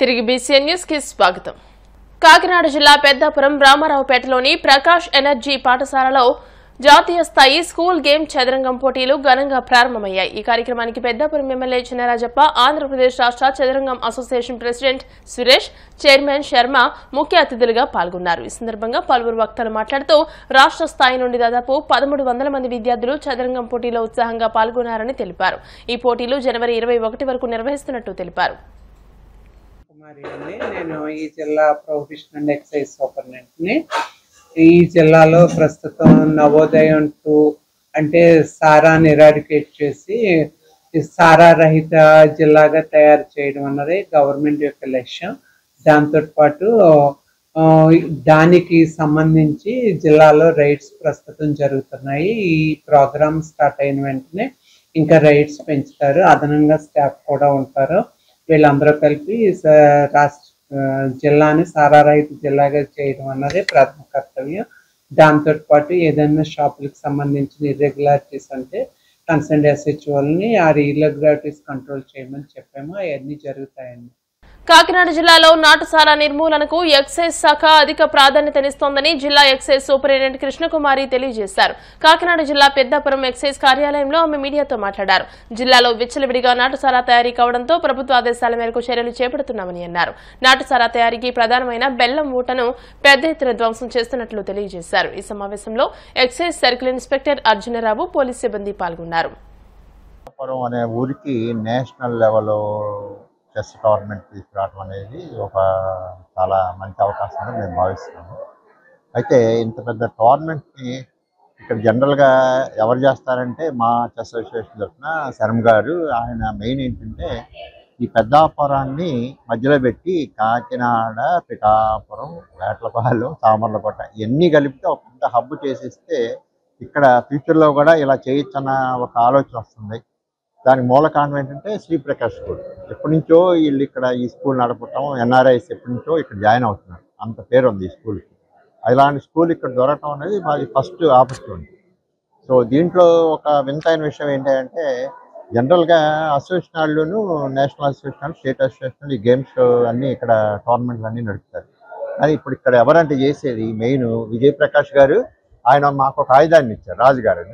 తిరిగి BCN news కి స్వాగతం. కాకినాడ జిల్లా పెద్దాపురం రామారావుపేటలోని ప్రకాష్ ఎనర్జీ పాఠశాలలో జాతీయ స్థాయి స్కూల్ గేమ్ చదరంగం పోటీలు ఘనంగా ప్రారంభమయ్యాయి. ఈ కార్యక్రమానికి పెద్దాపురం ఎమ్మెల్యే చినరాజప్ప, ఆంధ్రప్రదేశ్ రాష్ట్ర చదరంగం association president Suresh, chairman Sharma ముఖ్య అతిథులుగా పాల్గొన్నారు. ఈ సందర్భంగా పలువురు వక్తలు మాట్లాడుతూ రాష్ట్ర స్థాయి నుండి దాదాపు 1300 మంది విద్యార్థులు చదరంగం పోటీలో ఉత్సాహంగా పాల్గొన్నారని తెలిపారు. ఈ పోటీలు జనవరి 21 వరకు నిర్వహిస్తున్నట్టు తెలిపారు. నేను ఈ జిల్లా ప్రొఫెషనల్ అండ్ ఎక్సైజ్ సూపరింటెండెంట్ని. ఈ జిల్లాలో ప్రస్తుతం నవోదయం 2 అంటే సారాని ఎరాడికేట్ చేసి సారా రహిత జిల్లాగా తయారు చేయడం అన్నది గవర్నమెంట్ యొక్క లక్ష్యం. దాంతో పాటు దానికి సంబంధించి జిల్లాలో రైడ్స్ ప్రస్తుతం జరుగుతున్నాయి. ఈ ప్రోగ్రామ్ స్టార్ట్ అయిన వెంటనే ఇంకా రైడ్స్ పెంచుతారు, అదనంగా స్టాఫ్ కూడా ఉంటారు. వీళ్ళందరూ కలిపి రాష్ట్ర జిల్లాని సారారహిత జిల్లాగా చేయడం అన్నది ప్రథమ కర్తవ్యం. దాంతో పాటు ఏదైనా షాపులకు సంబంధించిన ఇర్రెగ్యులారిటీస్ అంటే కన్సర్న్ ఎస్హెచ్ఓల్ని ఆ ఇర్రెగ్యులారిటీస్ కంట్రోల్ చేయమని చెప్పాము. అవన్నీ జరుగుతాయండి. కాకినాడ జిల్లాలో నాటుసారా నిర్మూలనకు ఎక్సైజ్ శాఖ అధిక ప్రాధాన్యతనిస్తోందని జిల్లా ఎక్సైజ్ సూపరింటెండెంట్ కృష్ణకుమారి తెలియజేశారు. కాకినాడ జిల్లా పెద్దాపురం ఎక్సైజ్ కార్యాలయంలో ఆమె మీడియాతో మాట్లాడారు. జిల్లాలో విచ్చలవిడిగా నాటుసారా తయారీ కావడంతో ప్రభుత్వ ఆదేశాల మేరకు చర్యలు చేపడుతున్నామని అన్నారు. నాటుసారా తయారీకి ప్రధానమైన బెల్లం ఊటను పెద్ద ఎత్తున ధ్వంసం చేస్తున్నట్లు తెలియజేశారు. ఈ సమావేశంలో excise circle inspector Arjuna Rao, police సిబ్బంది పాల్గొన్నారు. చెస్ టోర్నమెంట్ తీసుకురావడం అనేది ఒక చాలా మంచి అవకాశంగా మేము భావిస్తున్నాము. అయితే ఇంత పెద్ద టోర్నమెంట్ని ఇక్కడ జనరల్గా ఎవరు చేస్తారంటే మా చెస్ అసోసియేషన్ తరఫున శర్మ గారు, ఆయన మెయిన్ ఏంటంటే ఈ పెద్దాపురాన్ని మధ్యలో పెట్టి కాకినాడ, పిఠాపురం, వేటలపాలెం, సామర్లకోట ఇవన్నీ కలిపితే ఒక పెద్ద హబ్ చేసిస్తే ఇక్కడ ఫ్యూచర్లో కూడా ఇలా చేయొచ్చన్న ఒక ఆలోచన వస్తుంది. దానికి మూల కారణం ఏంటంటే శ్రీప్రకాష్ స్కూల్. ఎప్పటి నుంచో వీళ్ళు ఇక్కడ ఈ స్కూల్ నడపటం, ఎన్ఆర్ఐస్ ఎప్పటి నుంచో ఇక్కడ జాయిన్ అవుతున్నారు. అంత పేరు ఉంది ఈ స్కూల్కి. అలాంటి స్కూల్ ఇక్కడ దొరకటం అనేది మాది ఫస్ట్ ఆపర్చునిటీ. సో దీంట్లో ఒక వింతైన విషయం ఏంటంటే జనరల్గా అసోసియేషన్ వాళ్ళను, నేషనల్ అసోసియేషన్, స్టేట్ అసోసియేషన్ ఈ గేమ్స్ అన్నీ ఇక్కడ టోర్నమెంట్లు అన్నీ నడుపుతారు. కానీ ఇప్పుడు ఇక్కడ ఎవరంటే చేసేది మెయిన్ విజయప్రకాష్ గారు. ఆయన మాకు ఒక ఆయుధాన్ని ఇచ్చారు, రాజుగారు.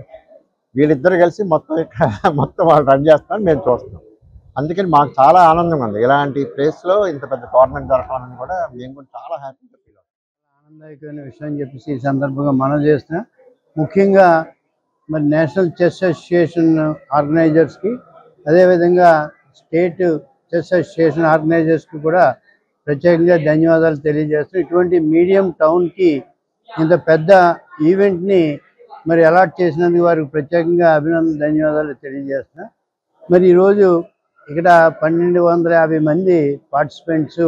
వీళ్ళిద్దరు కలిసి మొత్తం వాళ్ళు రన్ చేస్తారని మేము చూస్తున్నాం. అందుకని మాకు చాలా ఆనందంగా ఉంది. ఇలాంటి ప్లేస్లో ఇంత పెద్ద టోర్నమెంట్ జరపాలని కూడా మేము కూడా చాలా హ్యాపీగా ఫీల్ అవుతాం. ఆనందకరమైన విషయం చెప్పేసి ఈ సందర్భంగా మనం చేసిన ముఖ్యంగా మరి నేషనల్ చెస్ అసోసియేషన్ ఆర్గనైజర్స్కి, అదేవిధంగా స్టేట్ చెస్ అసోసియేషన్ ఆర్గనైజర్స్కి కూడా ప్రత్యేకంగా ధన్యవాదాలు తెలియజేస్తున్నాం. ఇటువంటి మీడియం టౌన్కి ఇంత పెద్ద ఈవెంట్ని మరి అలాట్ చేసినందుకు వారికి ప్రత్యేకంగా అభినందన, ధన్యవాదాలు తెలియజేస్తున్నా. మరి ఈరోజు ఇక్కడ 1250 మంది పార్టిసిపెంట్స్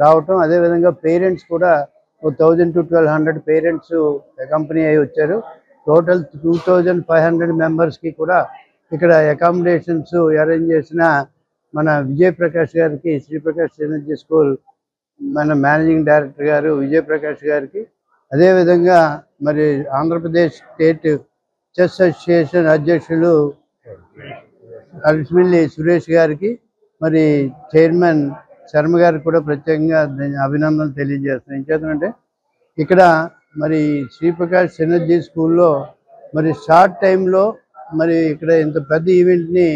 రావటం, అదేవిధంగా పేరెంట్స్ కూడా 1000 to 1200 పేరెంట్స్ అకంపెనీ అయి వచ్చారు. టోటల్ 2500 మెంబర్స్కి కూడా ఇక్కడ అకామిడేషన్స్ అరేంజ్ చేసిన మన విజయప్రకాష్ గారికి, శ్రీప్రకాష్ ఎనర్జీ స్కూల్ మన మేనేజింగ్ డైరెక్టర్ గారు విజయప్రకాష్ గారికి, అదేవిధంగా మరి ఆంధ్రప్రదేశ్ స్టేట్ చెస్ అసోసియేషన్ అధ్యక్షులు అల్టిమిల్లీ సురేష్ గారికి, మరి చైర్మన్ శర్మ గారికి కూడా ప్రత్యేకంగా అభినందనలు తెలియజేస్తున్నాను. ఎందుకంటే ఇక్కడ మరి శ్రీప్రకాష్ ఎనర్జీ స్కూల్లో మరి షార్ట్ టైంలో మరి ఇక్కడ ఇంత పెద్ద ఈవెంట్ని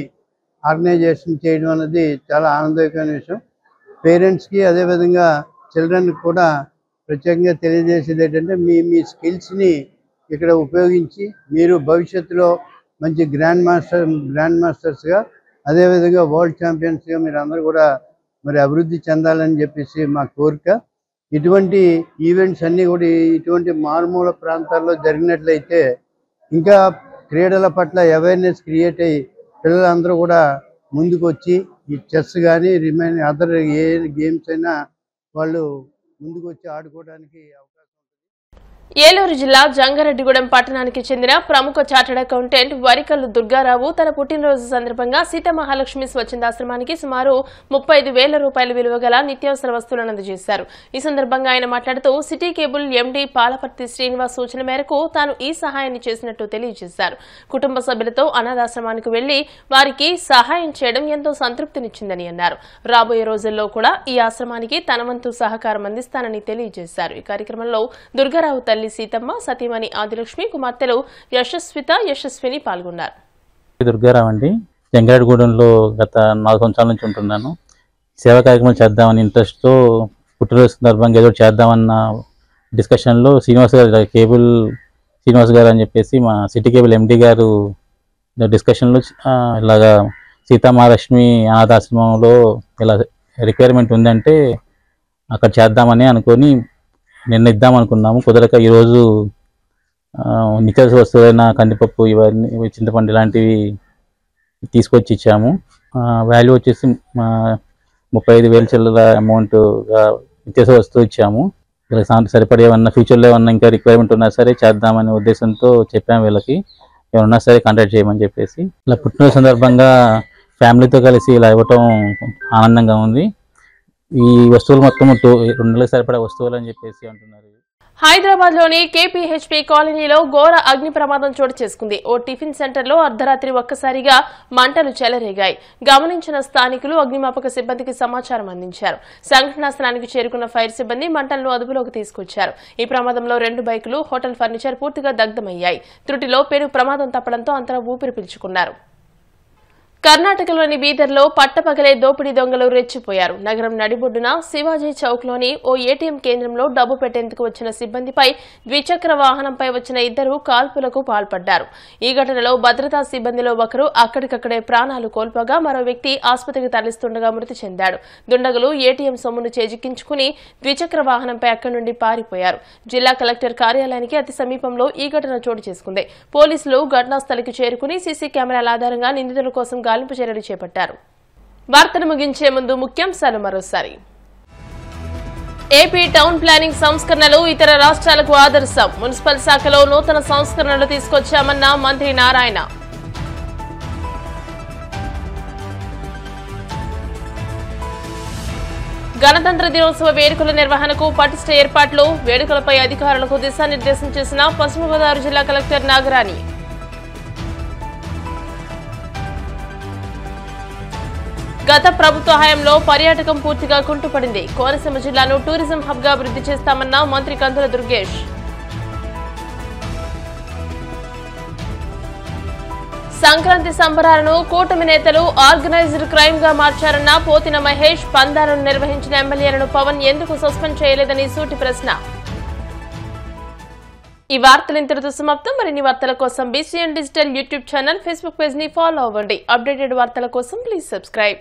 ఆర్గనైజేషన్ చేయడం అనేది చాలా ఆనందకరమైన విషయం. పేరెంట్స్కి, అదేవిధంగా చిల్డ్రన్కి కూడా ప్రత్యేకంగా తెలియజేసేది ఏంటంటే మీ స్కిల్స్ని ఇక్కడ ఉపయోగించి మీరు భవిష్యత్తులో మంచి గ్రాండ్ మాస్టర్స్గా, అదేవిధంగా వరల్డ్ ఛాంపియన్స్గా మీరు అందరూ కూడా మరి అభివృద్ధి చెందాలని చెప్పేసి మా కోరిక. ఇటువంటి ఈవెంట్స్ అన్నీ కూడా ఇటువంటి మారుమూల ప్రాంతాల్లో జరిగినట్లయితే ఇంకా క్రీడల పట్ల అవేర్నెస్ క్రియేట్ అయ్యి పిల్లలందరూ కూడా ముందుకు వచ్చి ఈ చెస్ కానీ రిమైనింగ్ అదర్ ఏ గేమ్స్ అయినా వాళ్ళు ముందుకు వచ్చి ఆడుకోవడానికి అవకాశం ఉంటుంది. ఏలూరు జిల్లా జంగారెడ్డిగూడెం పట్టణానికి చెందిన ప్రముఖ చార్టెడ్ అకౌంటెంట్ వరికల్లు దుర్గారావు తన పుట్టినరోజు సందర్భంగా సీతమహాలక్ష్మి స్వచ్ఛందాశ్రమానికి సుమారు 35,000 రూపాయల విలువ గల నిత్యావసర వస్తువులను అందజేశారు. ఈ సందర్భంగా ఆయన మాట్లాడుతూ city cable MD Palaparthi Srinivas సూచన మేరకు తాను ఈ సహాయాన్ని చేసినట్టు తెలియజేశారు. కుటుంబ సభ్యులతో అనాథాశ్రమానికి వెళ్లి వారికి సహాయం చేయడం ఎంతో సంతృప్తినిచ్చిందని అన్నారు. రాబోయే రోజుల్లో కూడా ఈ ఆశ్రమానికి తన వంతు సహకారం అందిస్తానని తెలియజేశారు. ఈ కార్యక్రమంలో దుర్గారావు తల్లి సీతమ్మ, సతీమణి ఆదిలక్ష్మి, కుమార్తెలు యశస్విని పాల్గొన్నారు. దుర్గారావు అండి, జంగారెడ్డిగూడెంలో గత 4 సంవత్సరాల నుంచి ఉంటున్నాను. సేవా కార్యక్రమాలు చేద్దామని ఇంట్రెస్ట్తో పుట్టినరోజు సందర్భంగా ఏదో చేద్దామన్న డిస్కషన్లో శ్రీనివాస్ గారు అని చెప్పేసి మా సిటీ కేబుల్ ఎండీ గారు డిస్కషన్లో ఇలాగా సీతామహాలక్ష్మి అనాథాశ్రమంలో ఇలా రిక్వైర్మెంట్ ఉందంటే అక్కడ చేద్దామని అనుకొని నిన్న ఇద్దామనుకున్నాము. కుదరక ఈరోజు నిత్యావసర వస్తువులైన కందిపప్పు, ఇవన్నీ చింతపండు ఇలాంటివి తీసుకొచ్చి ఇచ్చాము. వాల్యూ వచ్చేసి 35,000 చిల్లర అమౌంట్గా నిత్యావసర వస్తువు ఇచ్చాము. వీళ్ళకి సరిపడే ఏమన్నా ఫ్యూచర్లో ఏమన్నా ఇంకా రిక్వైర్మెంట్ ఉన్నా సరే చేద్దామనే ఉద్దేశంతో చెప్పాము. వీళ్ళకి ఏమన్నా సరే కాంటాక్ట్ చేయమని చెప్పేసి ఇలా పుట్టినరోజు సందర్భంగా ఫ్యామిలీతో కలిసి ఇలా ఇవ్వటం ఆనందంగా ఉంది. ఈ వస్తువులు మొత్తం 2 నెలలకు సరిపడా వస్తువులు అని చెప్పేసి అంటున్నారు. హైదరాబాద్ లోని కేపీహెచ్పీ కాలనీలో ఘోర అగ్ని ప్రమాదం చోటు చేసుకుంది. ఓ టిఫిన్ సెంటర్లో అర్ధరాత్రి ఒక్కసారిగా మంటలు చెలరేగాయి. గమనించిన స్థానికులు అగ్నిమాపక సిబ్బందికి సమాచారం అందించారు. సంఘటనా స్థలానికి చేరుకున్న ఫైర్ సిబ్బంది మంటలను అదుపులోకి తీసుకొచ్చారు. ఈ ప్రమాదంలో 2 బైకులు, హోటల్ ఫర్నిచర్ పూర్తిగా దగ్ధమయ్యాయి. త్రుటిలో పెను ప్రమాదం తప్పడంతో అంతటా ఊపిరి పీల్చుకున్నారు. కర్ణాటకలోని బీదర్లో పట్టపగలే దోపిడీ దొంగలు రెచ్చిపోయారు. నగరం నడిబొడ్డున శివాజీ చౌక్లోని ఓ ఏటీఎం కేంద్రంలో డబ్బు పెట్టేందుకు వచ్చిన సిబ్బందిపై ద్విచక్ర వాహనంపై వచ్చిన 2 కాల్పులకు పాల్పడ్డారు. ఈ ఘటనలో భద్రతా సిబ్బందిలో ఒకరు అక్కడికక్కడే ప్రాణాలు కోల్పోగా మరో వ్యక్తి ఆసుపత్రికి తరలిస్తుండగా మృతి చెందాడు. దుండగులు ఏటీఎం సొమ్మును చేజిక్కించుకుని ద్విచక్ర వాహనంపై అక్కడి నుండి పారిపోయారు. జిల్లా కలెక్టర్ కార్యాలయానికి అతి సమీపంలో ఈ ఘటన చోటు చేసుకుంది. పోలీసులు ఘటనా స్థలికి చేరుకుని సీసీ కెమెరాల ఆధారంగా నిందితుల కోసం గాలింపు చర్యలు చేపట్టారు. వార్తను ముగించే ముందు ముఖ్యాంశాలు మరోసారి. ఏపీ టౌన్ ప్లానింగ్ సంస్కరణలు ఇతర రాష్ట్రాలకు ఆదర్శం. మున్సిపల్ శాఖలో నూతన సంస్కరణలు తీసుకొచ్చామన్న మంత్రి నారాయణ. గణతంత్ర దినోత్సవ వేడుకల నిర్వహణకు పటిష్ట ఏర్పాట్లు. వేడుకలపై అధికారులకు దిశానిర్దేశం చేసిన పశ్చిమ గోదావరి జిల్లా కలెక్టర్ నాగరాణి. గత ప్రభుత్వ హయాంలో పర్యాటకం పూర్తిగా కుంటుపడింది. కోనసీమ జిల్లాను టూరిజం హబ్ గా అభివృద్ధి చేస్తామన్న మంత్రి కందుల దుర్గేష్. సంక్రాంతి సంబరాలను కూటమి నేతలు ఆర్గనైజ్డ్ క్రైమ్ గా మార్చారన్న పోతిన మహేష్. పందాలను నిర్వహించిన ఎమ్మెల్యేలను పవన్ ఎందుకు సస్పెండ్ చేయలేదని సూటి ప్రశ్న. ఈ వార్తలు ఇంతటితో సమాప్తం. మరిన్ని వార్తల కోసం BCN digital YouTube channel, Facebook page ని ఫాలో అవ్వండి. అప్డేటెడ్ వార్తల కోసం ప్లీజ్ సబ్స్క్రైబ్.